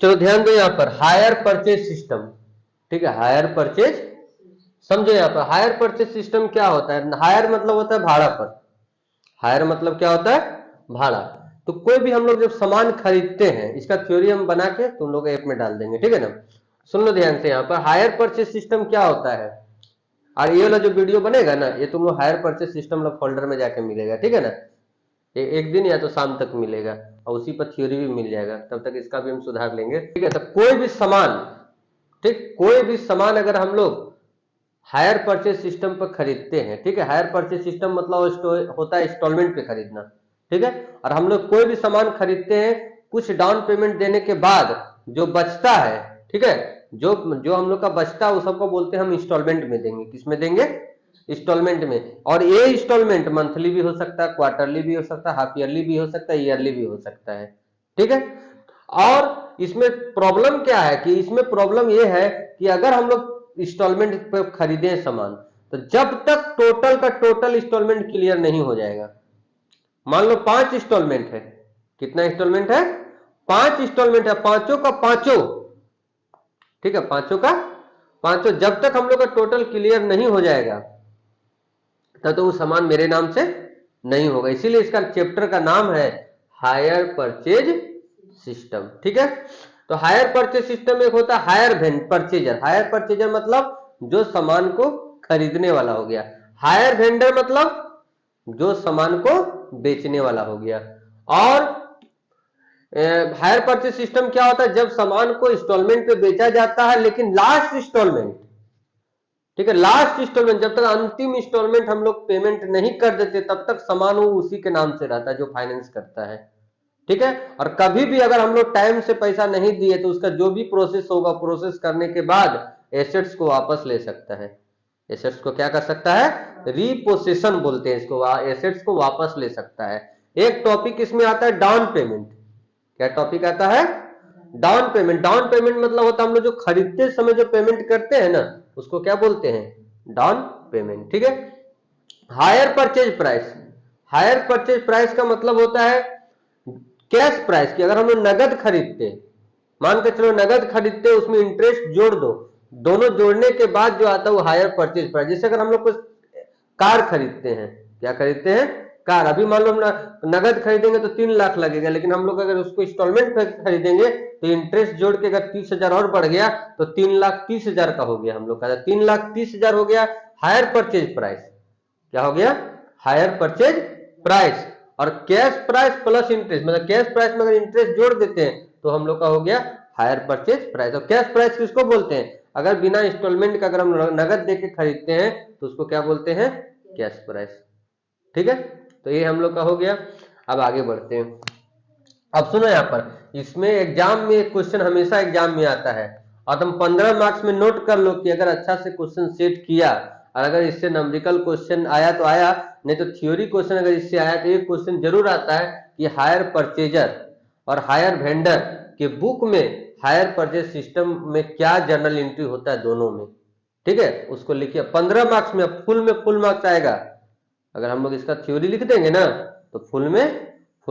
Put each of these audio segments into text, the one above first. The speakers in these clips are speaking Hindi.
चलो ध्यान दो यहाँ पर हायर परचेज सिस्टम। ठीक है, हायर परचेज, समझो यहाँ पर हायर परचेज सिस्टम क्या होता है। हायर मतलब होता है भाड़ा पर, हायर मतलब क्या होता है, भाड़ा। तो कोई भी हम लोग जब सामान खरीदते हैं, इसका थ्योरी हम बना के तुम लोग ऐप में डाल देंगे, ठीक है ना। सुन लो ध्यान से, यहाँ पर हायर परचेज सिस्टम क्या होता है। और ये वाला जो वीडियो बनेगा ना, ये तुम लोग हायर परचेज सिस्टम लोग फोल्डर में जाके मिलेगा, ठीक है ना। ये एक दिन या तो शाम तक मिलेगा और उसी पर थ्योरी भी मिल जाएगा, तब तक इसका भी हम सुधार लेंगे, ठीक है। तो कोई भी सामान, ठीक, कोई भी सामान अगर हम लोग हायर परचेज सिस्टम पर खरीदते हैं, ठीक है, हायर परचेज सिस्टम मतलब होता है इंस्टॉलमेंट पे खरीदना, ठीक है। और हम लोग कोई भी सामान खरीदते हैं, कुछ डाउन पेमेंट देने के बाद जो बचता है, ठीक है, जो जो हम लोग का बचता है, वो सबको बोलते हैं हम इंस्टॉलमेंट में देंगे। किस में देंगे, इंस्टॉलमेंट में। और ये इंस्टॉलमेंट मंथली भी हो सकता है, क्वार्टरली भी हो सकता है, हाफ ईयरली भी हो सकता है, ईयरली भी हो सकता है, ठीक है। और इसमें प्रॉब्लम क्या है कि इसमें प्रॉब्लम यह है कि अगर हम लोग इंस्टॉलमेंट पे खरीदे सामान, तो जब तक टोटल का टोटल इंस्टॉलमेंट क्लियर नहीं हो जाएगा, मान लो 5 इंस्टॉलमेंट है, कितना इंस्टॉलमेंट है, 5 इंस्टॉलमेंट है, पांचों का पांचों, ठीक है, पांचों का पांचों, जब तक हम लोग का टोटल क्लियर नहीं हो जाएगा तब तो वो सामान मेरे नाम से नहीं होगा। इसीलिए इसका चैप्टर का नाम है हायर परचेज सिस्टम, ठीक है। तो हायर परचेज सिस्टम एक होता है हायर परचेजर। हायर परचेजर मतलब जो सामान को खरीदने वाला हो गया। हायर वेंडर मतलब जो सामान को बेचने वाला हो गया। और हायर परचेज सिस्टम क्या होता है, जब सामान को इंस्टॉलमेंट पे बेचा जाता है, लेकिन लास्ट इंस्टॉलमेंट, ठीक है, लास्ट इंस्टॉलमेंट, जब तक अंतिम इंस्टॉलमेंट हम लोग पेमेंट नहीं कर देते, तब तक सामान वो उसी के नाम से रहता है जो फाइनेंस करता है, ठीक है। और कभी भी अगर हम लोग टाइम से पैसा नहीं दिए, तो उसका जो भी प्रोसेस होगा, प्रोसेस करने के बाद एसेट्स को वापस ले सकता है। एसेट्स को क्या कर सकता है, रिपोसेशन बोलते हैं इसको, एसेट्स को वापस ले सकता है। एक टॉपिक इसमें आता है डाउन पेमेंट। क्या टॉपिक आता है, डाउन पेमेंट। डाउन पेमेंट मतलब होता है हम लोग जो खरीदते समय जो पेमेंट करते हैं ना, उसको क्या बोलते हैं, डाउन पेमेंट, ठीक है। Hire purchase price, hire purchase price का मतलब होता है कैश प्राइस की। अगर हम लोग नगद खरीदते, मान के चलो नगद खरीदते, उसमें इंटरेस्ट जोड़ दो, दोनों जोड़ने के बाद जो आता है वो हायर परचेज प्राइस। जैसे अगर हम लोग कुछ कार खरीदते हैं, क्या खरीदते हैं, कार। अभी मान लो हम नगद खरीदेंगे तो 3 लाख लगेगा, लेकिन हम लोग अगर उसको इंस्टॉलमेंट पे खरीदेंगे तो इंटरेस्ट जोड़ के अगर 30,000 और बढ़ गया तो 3,30,000 का हो गया हम लोग का, 3,30,000 हो गया हायर परचेज प्राइस। क्या हो गया, हायर परचेज प्राइस। और कैश प्राइस प्लस इंटरेस्ट, मतलब कैश प्राइस में अगर इंटरेस्ट जोड़ देते हैं तो हम लोग का हो गया हायर परचेज प्राइस। और कैश प्राइस किसको बोलते हैं, अगर बिना इंस्टॉलमेंट का अगर हम नगद देके खरीदते हैं तो उसको क्या बोलते हैं, कैश प्राइस, ठीक है। तो ये हम लोग का हो गया। अब आगे बढ़ते हैं। अब सुनो यहाँ पर, इसमें एग्जाम में एक क्वेश्चन हमेशा एग्जाम में आता है, और तुम 15 मार्क्स में नोट कर लो कि अगर अच्छा से क्वेश्चन सेट किया, और अगर इससे नंबरिकल क्वेश्चन आया तो आया, नहीं तो थ्योरी क्वेश्चन अगर इससे आया तो एक क्वेश्चन जरूर आता है कि हायर परचेजर और हायर वेंडर के बुक में हायर परचेज सिस्टम में क्या जर्नल एंट्री होता है दोनों में, ठीक है, उसको लिखिए। 15 मार्क्स में फुल मार्क्स आएगा। अगर हम लोग इसका थ्योरी लिख देंगे ना तो फुल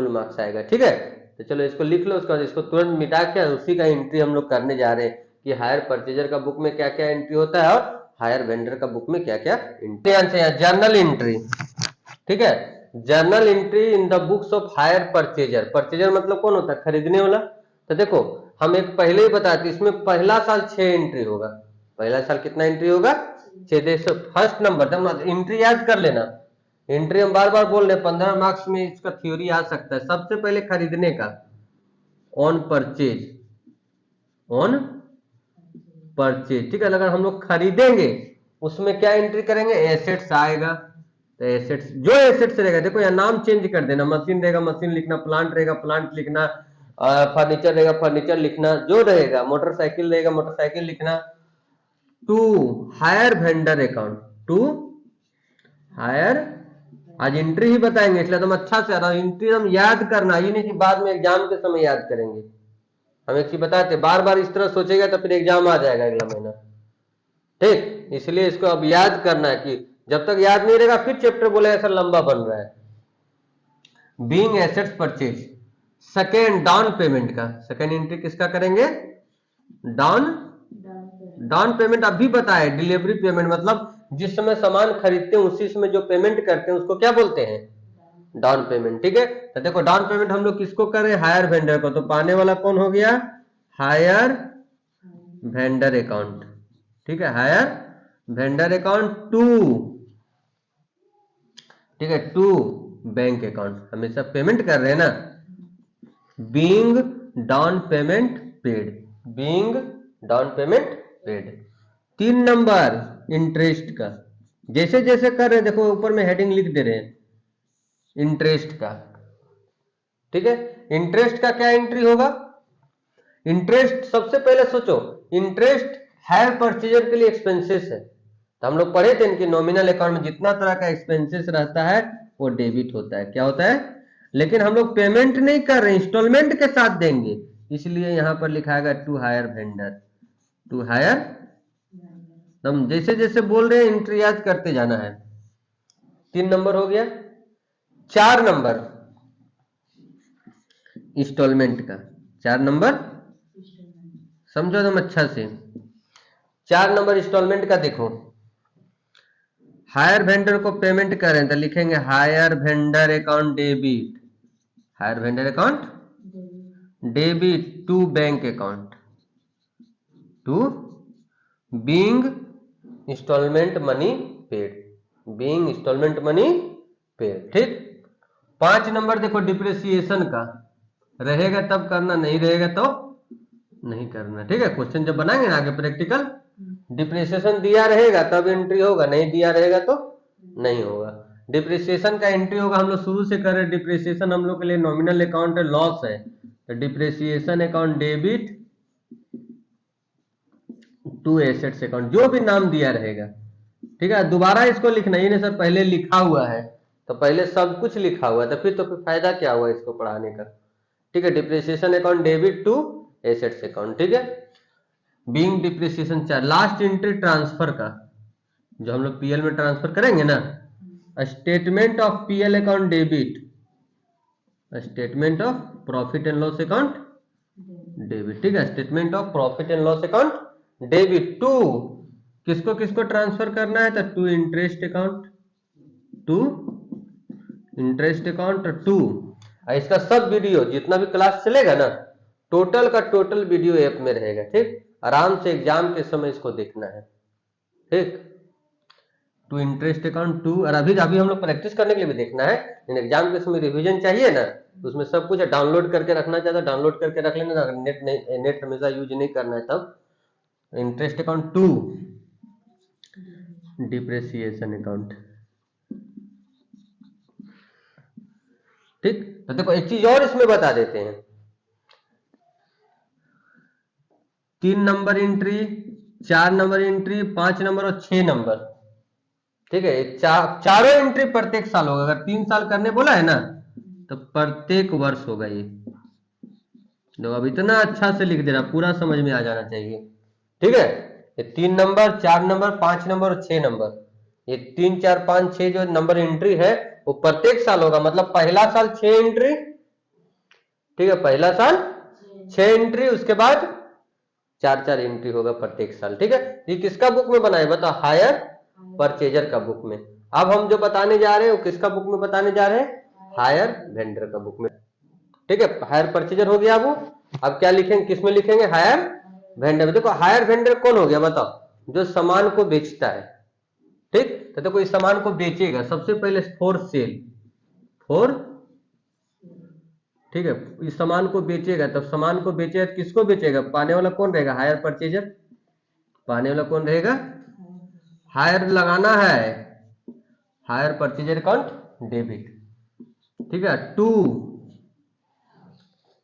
मार्क्स आएगा, ठीक है। तो चलो इसको लिख लो, उसके बाद इसको तुरंत मिटा के उसी का एंट्री हम लोग करने जा रहे हैं कि हायर परचेजर का बुक में क्या क्या एंट्री होता है और हायर वेंडर का बुक में क्या क्या एंट्री। जर्नल एंट्री, ठीक है, journal entry in the books of hire purchaser. Purchaser मतलब कौन होता है, खरीदने वाला। तो देखो हम एक पहले ही बताते, इसमें पहला साल 6 एंट्री होगा। पहला साल कितना एंट्री होगा, 6। देखो फर्स्ट नंबर एंट्री याद कर लेना। एंट्री हम बार बार बोल रहे हैं, 15 मार्क्स में इसका थ्योरी आ सकता है। सबसे पहले खरीदने का, ऑन परचेज, ऑन परचेज, ठीक है। अगर हम लोग खरीदेंगे उसमें क्या एंट्री करेंगे, एसेट्स आएगा। तो एसेट्स, जो एसेट्स रहेगा, देखो यहाँ नाम चेंज कर देना, मशीन रहेगा मशीन लिखना, प्लांट रहेगा प्लांट लिखना, फर्नीचर रहेगा फर्नीचर लिखना, जो रहेगा, मोटरसाइकिल रहेगा मोटरसाइकिल लिखना। To hire vendor account, to hire, आज एंट्री ही बताएंगे इसलिए तुम अच्छा से एंट्री हम याद करना, ये नहीं कि बाद में एग्जाम के समय याद करेंगे। हम एक चीज बताते, बार बार इस तरह सोचेगा तो फिर एग्जाम आ जाएगा अगला महीना, ठीक। इसलिए इसको अब याद करना है कि जब तक याद नहीं रहेगा फिर चैप्टर बोले ऐसा लंबा बन रहा है। Being assets purchase, second down payment का, सेकेंड एंट्री किसका करेंगे? डाउन डाउन पेमेंट अभी बताए, डिलीवरी पेमेंट मतलब जिस समय सामान खरीदते हैं उसी समय जो पेमेंट करते हैं उसको क्या बोलते हैं? Down payment. ठीक है, तो देखो डाउन पेमेंट हम लोग किसको कर रहे हैं? हायर वेंडर को। तो पाने वाला कौन हो गया? Higher vendor account. ठीक है, हायर वेंडर अकाउंट टू, ठीक है, टू बैंक अकाउंट। हमेशा पेमेंट कर रहे हैं ना, being down payment paid, being down payment paid. 3 number interest का, जैसे जैसे कर रहे हैं देखो ऊपर में हेडिंग लिख दे रहे हैं इंटरेस्ट का। ठीक है, इंटरेस्ट का क्या एंट्री होगा? इंटरेस्ट सबसे पहले सोचो, इंटरेस्ट हायर परचेजर के लिए एक्सपेंसेस है। तो हम लोग पढ़े थे इनके नॉमिनल अकाउंट में जितना तरह का एक्सपेंसेस रहता है वो डेबिट होता है। क्या होता है? लेकिन हम लोग पेमेंट नहीं कर रहे, इंस्टॉलमेंट के साथ देंगे, इसलिए यहां पर लिखाएगा to hire vendor, to hire. हम जैसे जैसे बोल रहे हैं एंट्री याद करते जाना है। 3 नंबर हो गया। 4 नंबर इंस्टॉलमेंट का, 4 नंबर समझो तुम अच्छा से। 4 नंबर इंस्टॉलमेंट का देखो, हायर वेंडर को पेमेंट करें तो लिखेंगे hire vendor account debit, hire vendor account debit to bank account, to being instalment money paid, being instalment money paid. ठीक। 5 नंबर देखो डिप्रिसिएशन का, रहेगा तब करना, नहीं रहेगा तो नहीं करना। ठीक है, क्वेश्चन जब बनाएंगे ना आगे प्रैक्टिकल, डिप्रिसिएशन दिया रहेगा तब एंट्री होगा, नहीं दिया रहेगा तो नहीं होगा। डिप्रिसिएशन का एंट्री होगा, हम लोग शुरू से कर रहे हैं, डिप्रिसिएशन हम लोग के लिए नॉमिनल अकाउंट है, लॉस है, तो depreciation account debit to assets account, जो भी नाम दिया रहेगा। ठीक है, दोबारा इसको लिखना, ये नहीं सर पहले लिखा हुआ है, तो पहले सब कुछ लिखा हुआ है तो फिर फायदा क्या हुआ इसको पढ़ाने का। ठीक है, depreciation account debit to assets account. ठीक है, being depreciation 4। Last entry transfer का, जो हम लोग पीएल में ट्रांसफर करेंगे ना, statement of PL account debit, statement of profit and loss account debit. ठीक है, statement of profit and loss account debit to किसको किसको ट्रांसफर करना है? तो to interest account, to interest account to. इसका सब वीडियो जितना भी क्लास चलेगा ना, टोटल का टोटल वीडियो ऐप में रहेगा। ठीक, आराम से एग्जाम के समय इसको देखना है। ठीक, टू इंटरेस्ट अकाउंट टू, और अभी अभी हम लोग प्रैक्टिस करने के लिए भी देखना है, लेकिन एग्जाम के समय रिवीजन चाहिए ना, तो उसमें सब कुछ डाउनलोड करके रखना चाहिए, डाउनलोड करके रख लेना, अगर नेट नहीं, नेट हमेशा यूज नहीं करना है तब। Interest account to depreciation account. ठीक, तो देखो एक चीज और इसमें बता देते हैं, 3 number entry, 4 number entry, 5 number और 6 नंबर। ठीक है, चारों एंट्री प्रत्येक साल होगा। अगर 3 साल करने बोला है ना तो प्रत्येक वर्ष होगा ये। देखो अब इतना अच्छा से लिख दे रहा, पूरा समझ में आ जाना चाहिए। ठीक है, ये 3 नंबर, 4 नंबर, 5 नंबर और 6 नंबर, ये 3, 4, 5, 6 जो नंबर एंट्री है वो प्रत्येक साल होगा। मतलब पहला साल 6 एंट्री, ठीक है, पहला साल 6 एंट्री, उसके बाद 4 एंट्री होगा प्रत्येक साल। ठीक है, ये किसका बुक में बना है बताओ? हायर परचेजर का बुक में। अब हम जो बताने जा रहे हैं वो किसका बुक में बताने जा रहे हैं? हायर वेंडर का बुक में। ठीक है, हायर परचेजर हो गया वो। अब क्या लिखेंगे, किसमें लिखेंगे? Hire vendor. देखो हायर वेंडर कौन हो गया बताओ? जो सामान को बेचता है। ठीक, तो देखो इस सामान को बेचेगा सबसे पहले फॉर सेल, फॉर, ठीक है, इस सामान को बेचेगा, तब सामान को बेचेगा किसको बेचेगा? पाने वाला कौन रहेगा? Hire purchaser. पाने वाला कौन रहेगा? हायर लगाना है, हायर परचेजर अकाउंट डेबिट। ठीक है, टू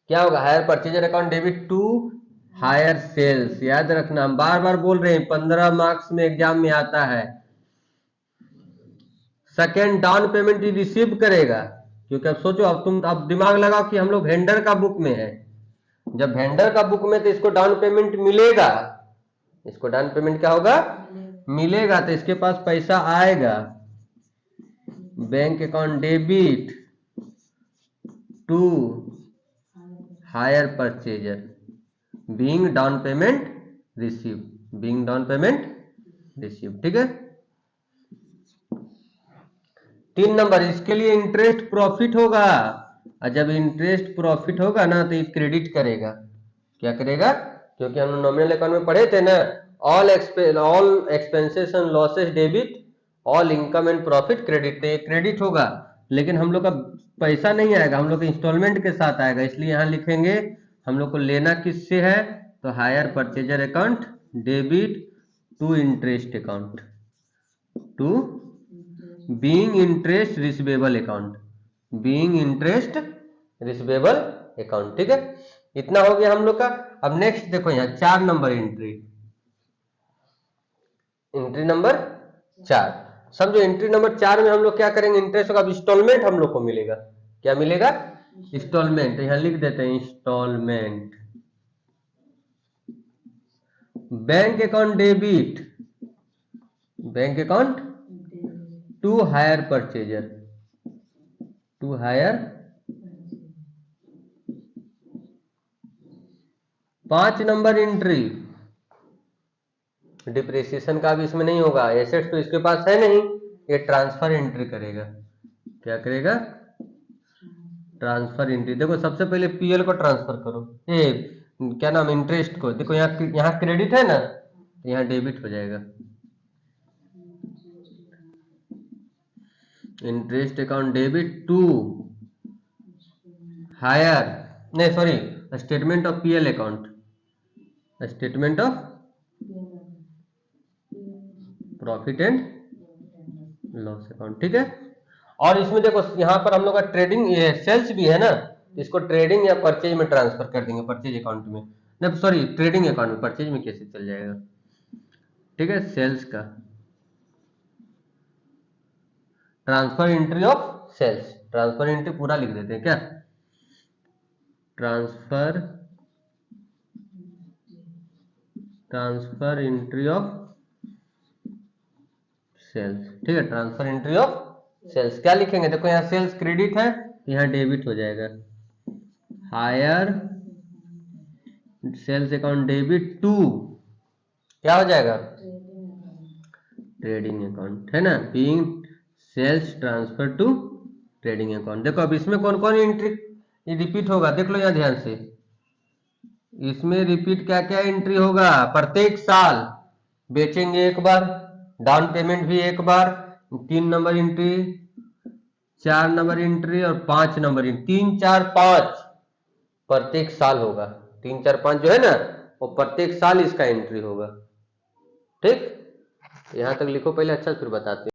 क्या होगा? Hire purchaser account debit to hire sales. याद रखना, हम बार बार बोल रहे हैं, 15 मार्क्स में एग्जाम में आता है। सेकेंड डाउन पेमेंट रिसीव करेगा, क्योंकि अब सोचो, अब तुम अब दिमाग लगाओ कि हम लोग वेंडर का बुक में है, जब वेंडर का बुक में तो इसको डाउन पेमेंट मिलेगा, इसको डाउन पेमेंट क्या होगा? मिलेगा, तो इसके पास पैसा आएगा, bank account debit to hire purchaser, being down payment receive, being down payment receive. ठीक है। 3 नंबर, इसके लिए इंटरेस्ट प्रॉफिट होगा, और जब इंटरेस्ट प्रॉफिट होगा ना तो ये क्रेडिट करेगा। क्या करेगा? क्योंकि हम नॉमिनल अकाउंट में पढ़े थे ना, all expenses and losses debit, all income and profit credit, तो ये क्रेडिट होगा। लेकिन हम लोग का पैसा नहीं आएगा, हम लोग का इंस्टॉलमेंट के साथ आएगा, इसलिए यहां लिखेंगे हम लोग को लेना किससे है, तो hire purchaser account debit to interest account, to being interest receivable account, being interest receivable account. ठीक है, इतना हो गया हम लोग का। अब नेक्स्ट देखो यहाँ 4 नंबर एंट्री, एंट्री नंबर 4। समझो एंट्री नंबर 4 में हम लोग क्या करेंगे, इंटरेस्ट का इंस्टॉलमेंट हम लोग को मिलेगा। क्या मिलेगा? इंस्टॉलमेंट। यहां लिख देते हैं instalment. Bank account debit, bank account to hire purchaser, to hire 5 number entry, depreciation का भी इसमें नहीं होगा, एसेट्स तो इसके पास है नहीं, ये ट्रांसफर एंट्री करेगा। क्या करेगा? Transfer entry. देखो सबसे पहले पीएल को ट्रांसफर करो, ये क्या नाम, इंटरेस्ट को। देखो यहाँ क्रेडिट है ना, यहाँ डेबिट हो जाएगा। Interest account debit to hire, नहीं sorry, statement of PL account, statement of profit and loss account. ठीक है। और इसमें देखो यहां पर हम लोग का ट्रेडिंग, ये सेल्स भी है ना, इसको ट्रेडिंग या परचेज में ट्रांसफर कर देंगे, परचेज अकाउंट में, नहीं सॉरी ट्रेडिंग अकाउंट में, परचेज में कैसे चल जाएगा। ठीक है, सेल्स का transfer entry of sales, transfer entry पूरा लिख देते हैं क्या, ट्रांसफर एंट्री ऑफ सेल्स। ठीक है, ट्रांसफर एंट्री ऑफ सेल्स क्या लिखेंगे, देखो यहाँ सेल्स क्रेडिट है, यहाँ डेबिट हो जाएगा, hire sales account debit to, क्या हो जाएगा, ट्रेडिंग अकाउंट, है ना, being sales transfer to trading account. देखो अब इसमें कौन कौन एंट्री रिपीट होगा, देख लो यहाँ ध्यान से, इसमें रिपीट क्या क्या एंट्री होगा, प्रत्येक साल बेचेंगे एक बार, डाउन पेमेंट भी एक बार, 3 नंबर एंट्री, 4 नंबर एंट्री और 5 नंबर एंट्री, 3 4 5 प्रत्येक साल होगा, 3 4 5 जो है ना वो प्रत्येक साल इसका एंट्री होगा। ठीक, यहां तक लिखो पहले, अच्छा फिर बताते हैं।